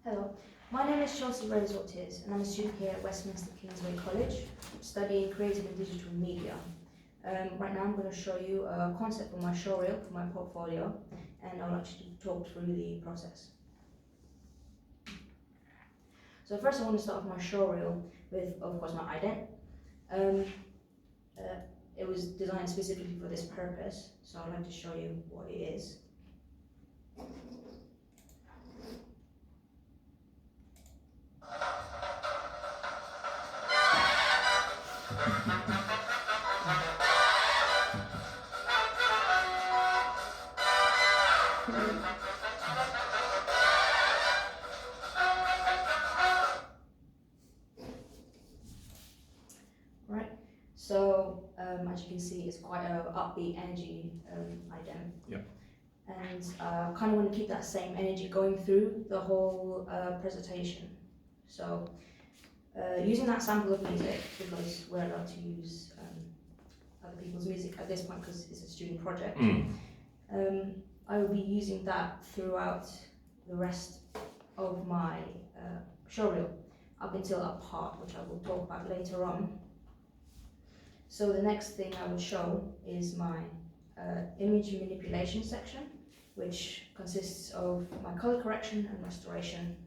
Hello, my name is Reyes-Ortiz and I'm a student here at Westminster Kingsway College studying creative and digital media. Right now I'm going to show you a concept for my showreel, for my portfolio, and I'll actually talk through the process. So first I want to start off my showreel with, of course, my ident. It was designed specifically for this purpose, so I'd like to show you what it is. Right, so as you can see, it's quite an upbeat energy ident. Yeah. And kind of want to keep that same energy going through the whole presentation. So using that sample of music, because we're allowed to use other people's music at this point because it's a student project, I will be using that throughout the rest of my showreel up until a part which I will talk about later on. So the next thing I will show is my image manipulation section, which consists of my color correction and restoration.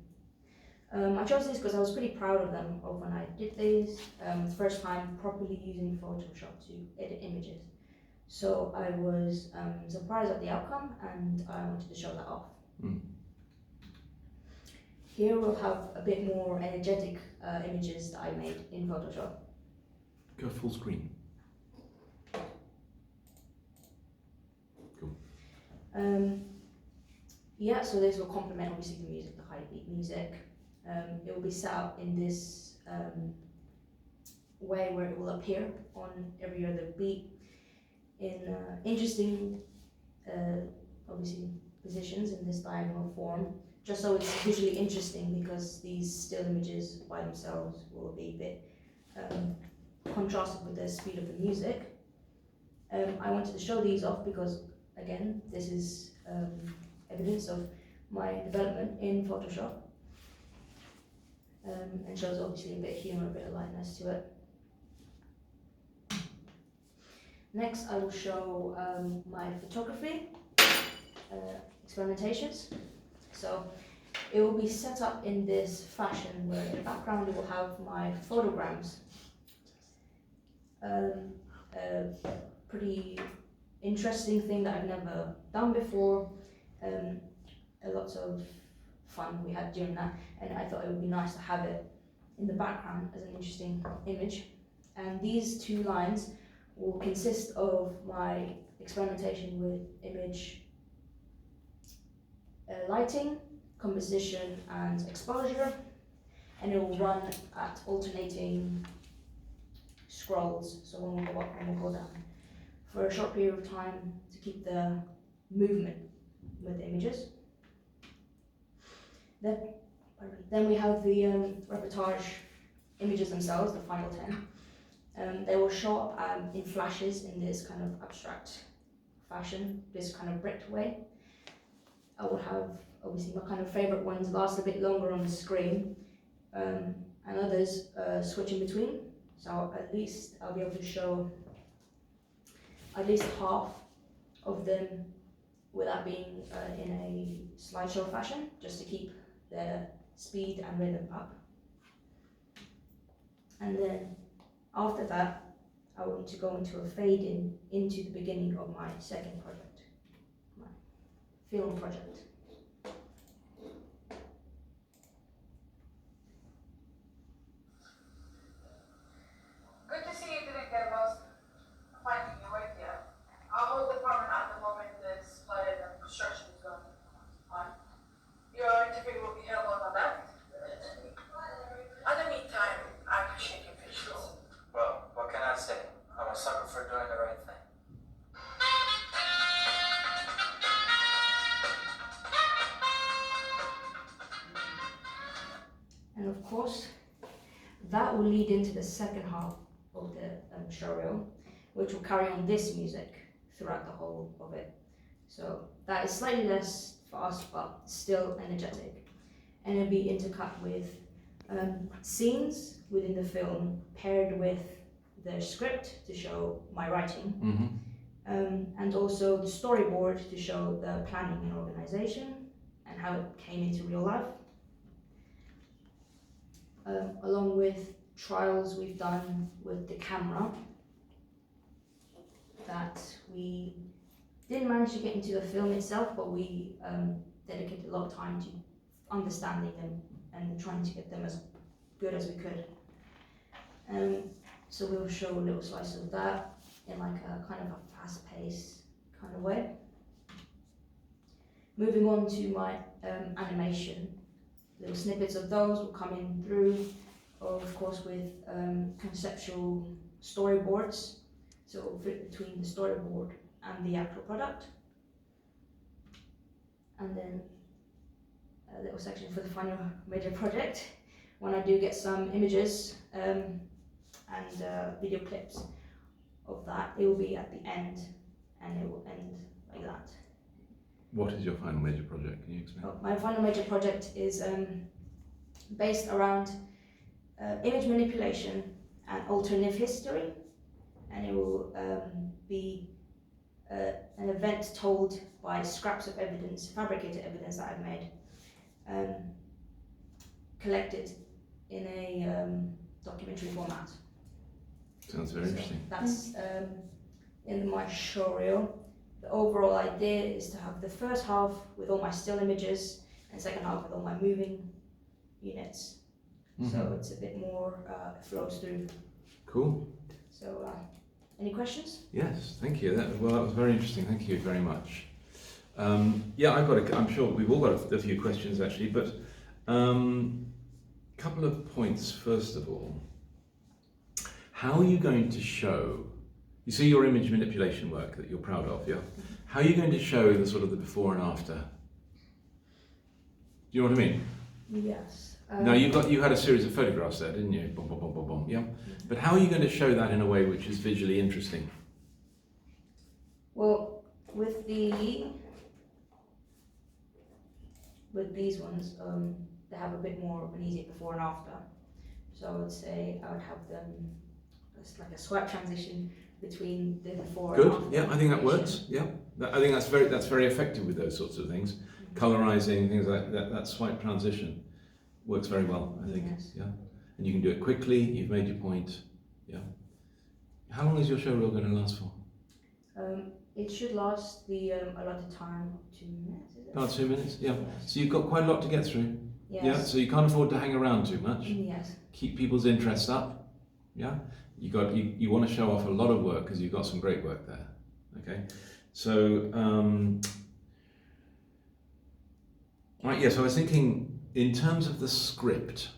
I chose this because I was pretty proud of them of when I did these. The first time properly using Photoshop to edit images. So I was surprised at the outcome and I wanted to show that off. Here we'll have a bit more energetic images that I made in Photoshop. Go full screen. Cool. Yeah, so this will complement obviously the music, the high beat music. It will be set up in this way where it will appear on every other beat in interesting, obviously, positions in this diagonal form, just so it's visually interesting because these still images by themselves will be a bit contrasted with the speed of the music. I wanted to show these off because, again, this is evidence of my development in Photoshop, and shows obviously a bit of humour, a bit of lightness to it. Next I will show my photography experimentations. So it will be set up in this fashion where in the background it will have my photograms. A pretty interesting thing that I've never done before. A lot of fun we had during that, and I thought it would be nice to have it in the background as an interesting image. And these two lines will consist of my experimentation with image lighting, composition and exposure, and it will run at alternating scrolls, so one will go up, one will go down, for a short period of time to keep the movement with the images. Then we have the reportage images themselves, the final 10. They will show up in flashes in this kind of abstract fashion, this kind of bricked way. I will have, obviously, my kind of favourite ones last a bit longer on the screen, and others switch in between. So at least I'll be able to show at least half of them without being in a slideshow fashion, just to keep the speed and rhythm up. And then after that, I want to go into a fade in into the beginning of my second project, my film project. Good to see you didn't get lost finding your way here. Our whole department at the moment is flooded and construction is going on. Your interview will be held on that. In the meantime, I appreciate your patience. Well, what can I say? I'm a sucker for doing the right thing. And of course, that will lead into the second half of the showreel, which will carry on this music throughout the whole of it. So that is slightly less fast, but still energetic. and it'll be intercut with scenes within the film paired with the script to show my writing, and also the storyboard to show the planning and organization and how it came into real life. Along with trials we've done with the camera that we didn't manage to get into the film itself, but we dedicated a lot of time to understanding them and trying to get them as good as we could. So we'll show a little slice of that in like a kind of a fast-paced kind of way. Moving on to my animation, little snippets of those will come in through, of course, with conceptual storyboards, so it'll fit between the storyboard and the actual product. And then a little section for the final major project, when I do get some images and video clips of that, it will be at the end, and it will end like that. What is your final major project? Can you explain? My final major project is based around image manipulation and alternative history, and it will be an event told by scraps of evidence, fabricated evidence that I've made, collected in a documentary format. Sounds very interesting. That's in my showreel. The overall idea is to have the first half with all my still images and second half with all my moving units. So it's a bit more, it flows through. Cool. So, any questions? Yes, thank you. That was very interesting. Thank you very much. Yeah, I'm sure we've all got a few questions actually, but couple of points first of all. How are you going to show, you see your image manipulation work that you're proud of, yeah? How are you going to show the sort of the before and after? Do you know what I mean? Yes. Now you had a series of photographs there, didn't you? Boom, boom, boom, boom, boom, yeah? But how are you going to show that in a way which is visually interesting? Well, with these ones, they have a bit more of an easier before and after. So I would say I would have them as like a swipe transition between the before and after. Good, yeah, I think that works, yeah. I think that's very effective with those sorts of things. Colorizing, things like that swipe transition works very well, I think, Yes. yeah. And you can do it quickly, you've made your point, yeah. How long is your showreel going to last for? It should last the allotted time, 2 minutes, is it? About 2 minutes, yeah. Yes. So you've got quite a lot to get through, Yes. yeah. So you can't afford to hang around too much. Yes. Keep people's interest up, yeah. You want to show off a lot of work because you've got some great work there, okay. So, right, yeah. So I was thinking in terms of the script,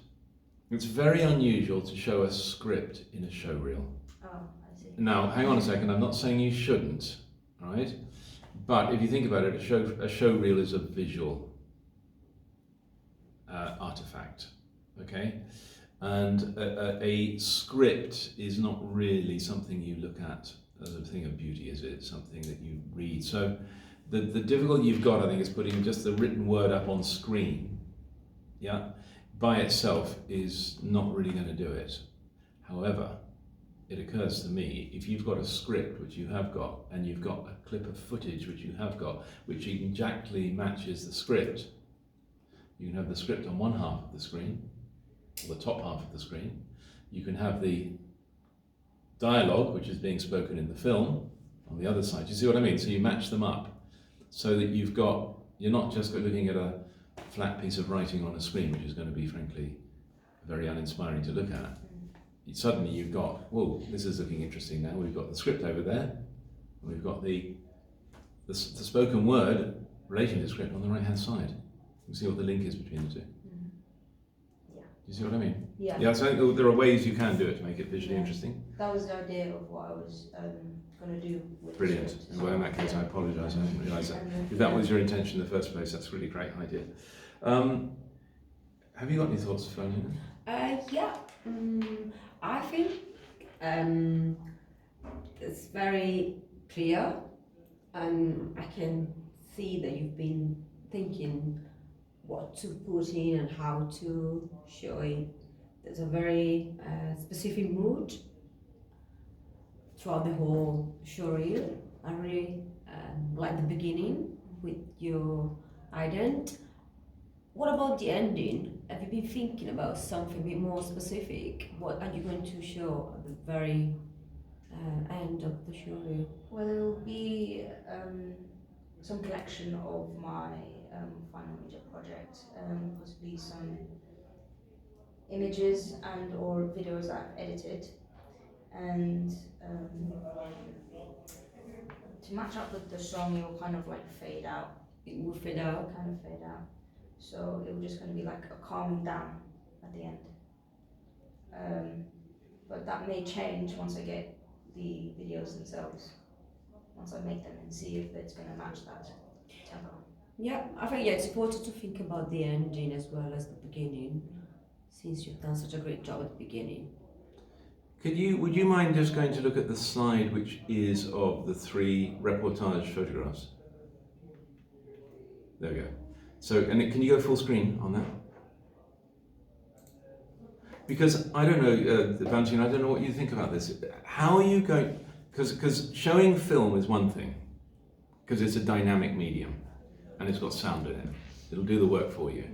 it's very unusual to show a script in a showreel. Oh, I see. Now, hang on a second. I'm not saying you shouldn't, right? But if you think about it, a showreel is a visual artifact, okay? And a script is not really something you look at as a thing of beauty, is it? It's something that you read. So the difficulty you've got, I think, is putting just the written word up on screen, yeah, by itself is not really going to do it. However, it occurs to me, if you've got a script, which you have got, and you've got a clip of footage, which you have got, which exactly matches the script, you can have the script on one half of the screen, or the top half of the screen. You can have the dialogue, which is being spoken in the film, on the other side. You see what I mean? So you match them up so that you're not just looking at a flat piece of writing on a screen, which is going to be, frankly, very uninspiring to look at. Suddenly you've got, whoa, this is looking interesting now. We've got the script over there. We've got the spoken word relating to the script on the right-hand side. You can see what the link is between the two. Yeah. Do you see what I mean? Yeah. Yeah, so there are ways you can do it to make it visually interesting. That was the idea of what I was going to do with Brilliant. the script. Well, in that case, I apologise. I didn't realise that. And, If that was your intention in the first place, that's a really great idea. Have you got any thoughts, Florian? Yeah. I think it's very clear, and I can see that you've been thinking what to put in and how to show it. There's a very specific mood throughout the whole showreel. I really like the beginning with your ident. What about the ending? Have you been thinking about something a bit more specific? What are you going to show at the very end of the showreel? Well, it will be some collection of my final major project, possibly some images and or videos that I've edited, and to match up with the song, it will kind of like fade out. It will fade out. Kind of fade out. So it was just going to be like a calming down at the end. But that may change once I get the videos themselves. Once I make them and see if it's going to match that tempo. Yeah, I think it's important to think about the ending as well as the beginning, since you've done such a great job at the beginning. Would you mind just going to look at the slide which is of the 3 reportage photographs? There we go. So, and can you go full screen on that? Because I don't know, Valentina, I don't know what you think about this. How are you going, because showing film is one thing, because it's a dynamic medium and it's got sound in it. It'll do the work for you.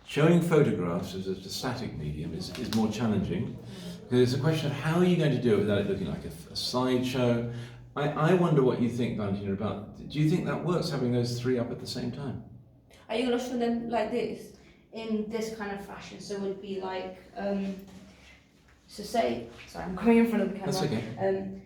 Showing photographs as a static medium is more challenging, because it's a question of how are you going to do it without it looking like a slideshow. I wonder what you think, Valentina, about, do you think that works, having those 3 up at the same time? Are you going to show them like this? In this kind of fashion, so it would be like, so say, sorry, I'm coming in front of the camera. That's okay.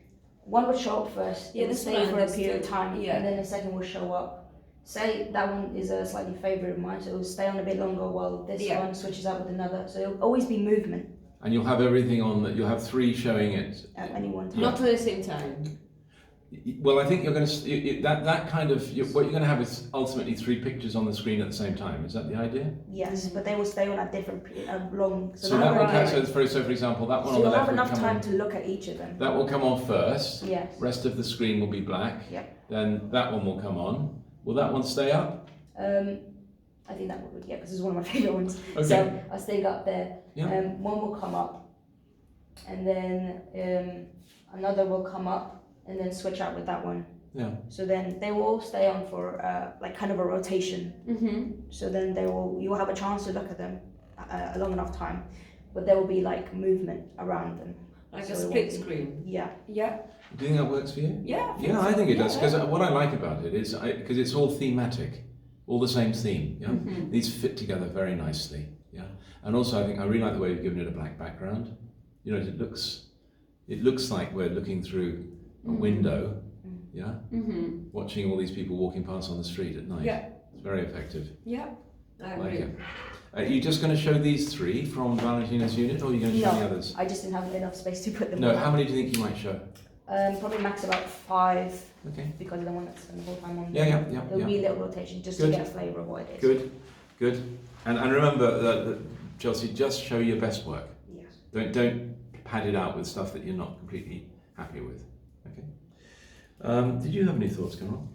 One would show up first, Yeah, it would this stay one for a has period of to- time, yeah. and then the second will show up. Say that one is a slightly favourite of mine, so it will stay on a bit longer while this Yeah. one switches out with another. So it'll always be movement And you'll have everything on that. You'll have 3 showing it. at any one time. Not at the same time. Well, I think you're going to that kind of what you're going to have is ultimately 3 pictures on the screen at the same time. Is that the idea? Yes, but they will stay on at different long. So that will one can, so for example, that one so on the you'll left have will enough come time on. to look at each of them. That will come on first. Yes. Rest of the screen will be black. Yep. Then that one will come on. Will that one stay up? I think that one would, yeah, because it's one of my favourite ones. Okay. So I'll stay up there. Yeah. One will come up, and then another will come up, and then switch out with that one. Yeah. So then they will all stay on for like kind of a rotation. Mm-hmm. So then you will have a chance to look at them a long enough time, but there will be like movement around them. Like So a it split won't be- screen. Yeah. Yeah. Do you think that works for you? Yeah. Yeah, I think it does, because Yeah. what I like about it is because it's all thematic, all the same theme. Yeah, Mhm. these fit together very nicely. Yeah, and also I really like the way you've given it a black background. You know, it looks like we're looking through a window. Yeah, Mm-hmm. watching all these people walking past on the street at night. Yeah. It's very effective. Yeah. I Like agree. it. Are you just going to show these 3 from Valentina's unit, or are you going to show No. the others? I just didn't have enough space to put them. No. all. How many do you think you might show? Probably max about 5 Okay. because of the one that's the whole time on. Yeah. It'll be a little rotation just Good. to get a flavour of what it is. Good. And remember that Chelsea, just show your best work. Yes. Don't pad it out with stuff that you're not completely happy with. Okay. Did you have any thoughts, Carol?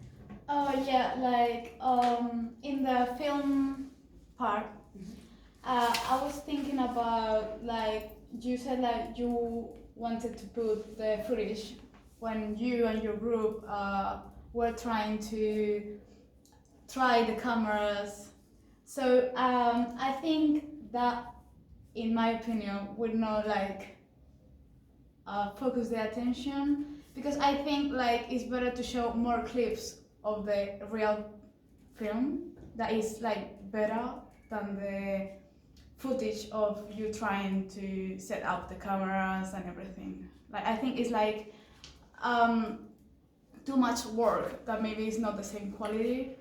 Oh yeah, like in the film part, I was thinking about like you said like you wanted to put the footage when you and your group were trying to try the cameras. So I think that, in my opinion, would not like focus the attention, because I think like it's better to show more clips of the real film that is like better than the footage of you trying to set up the cameras and everything. Like I think it's like too much work that maybe it's not the same quality.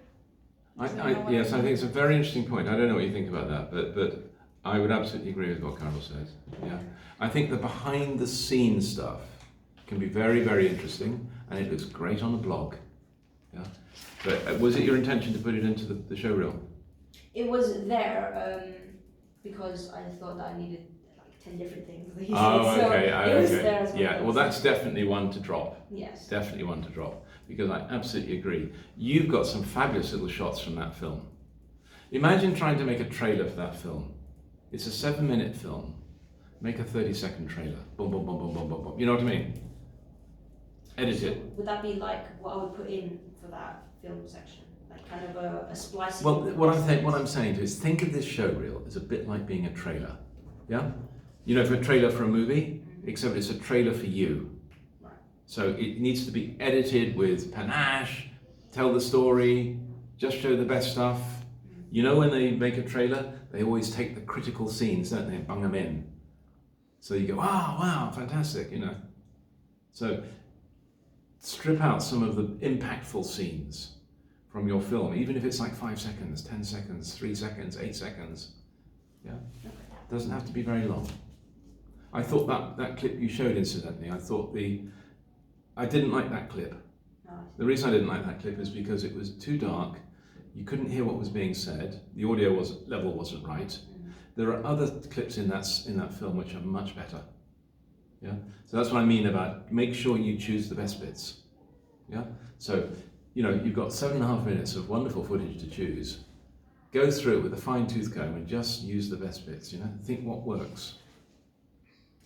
Yes, I think it's a very interesting point. I don't know what you think about that, but I would absolutely agree with what Carol says. Yeah, I think the behind the scenes stuff can be very, very interesting, and it looks great on the blog. Yeah, but was it your intention to put it into the showreel? It was there because I thought that I needed like 10 different things. Oh, So okay, it was there as well. Yeah, well, that's definitely one to drop. Yes. Definitely one to drop, because I absolutely agree. You've got some fabulous little shots from that film. Imagine trying to make a trailer for that film. It's a 7-minute film. Make a 30-second trailer. Boom, boom, boom, boom, boom, boom, boom. You know what I mean? Edit it. Would that be like what I would put in for that film section? Like kind of a splicing? Well, what I'm saying to you is think of this show reel as a bit like being a trailer. Yeah? You know, for a trailer for a movie, except it's a trailer for you. Right. So it needs to be edited with panache, tell the story, just show the best stuff. You know, when they make a trailer, they always take the critical scenes, don't they, and bung them in. So you go, oh, wow, fantastic, you know. So strip out some of the impactful scenes from your film, even if it's like 5 seconds, 10 seconds, 3 seconds, 8 seconds. Yeah? It doesn't have to be very long. I thought that clip you showed, incidentally, I didn't like that clip. No. The reason I didn't like that clip is because it was too dark, you couldn't hear what was being said, the audio level wasn't right. There are other clips in that film which are much better. Yeah? So that's what I mean about make sure you choose the best bits. Yeah? So, you know, you've got 7.5 minutes of wonderful footage to choose. Go through it with a fine-tooth comb and just use the best bits, you know? Think what works.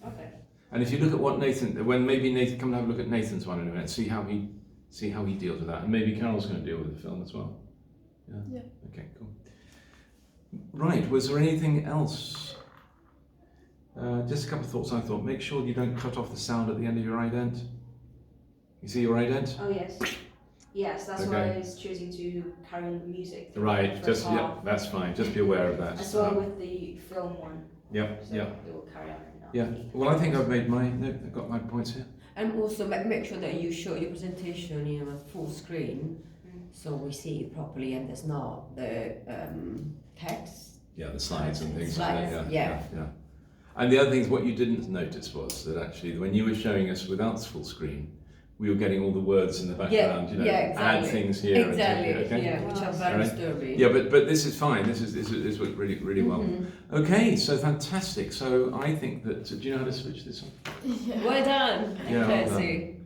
Okay. And if you look at what Nathan, come and have a look at Nathan's one in a minute, see how he deals with that. And maybe Carol's going to deal with the film as well. Yeah? Okay, cool. Right, was there anything else? Just a couple of thoughts I thought. Make sure you don't cut off the sound at the end of your ident. You see your ident? Oh yes. Yes, that's Okay. why I was choosing to carry on the music. through Right, the just, first yeah, half, that's fine. Just be aware of that. as well with the film one. Yep, So yep. it will carry on. Yeah, well, I think I've made I've got my points here. And also make sure that you show your presentation in a full screen, so we see it properly and there's not the text. Yeah, the slides and things Slides, like that. yeah. And the other thing is what you didn't notice was that actually when you were showing us without full screen, we were getting all the words in the background, you know, add things here. Exactly, and okay? yeah, which are very Right. disturbing. Yeah, but this is fine. This worked really, really well. Okay, so fantastic. So I think that, do you know how to switch this on? Yeah. Well done, Yeah, well done. Percy.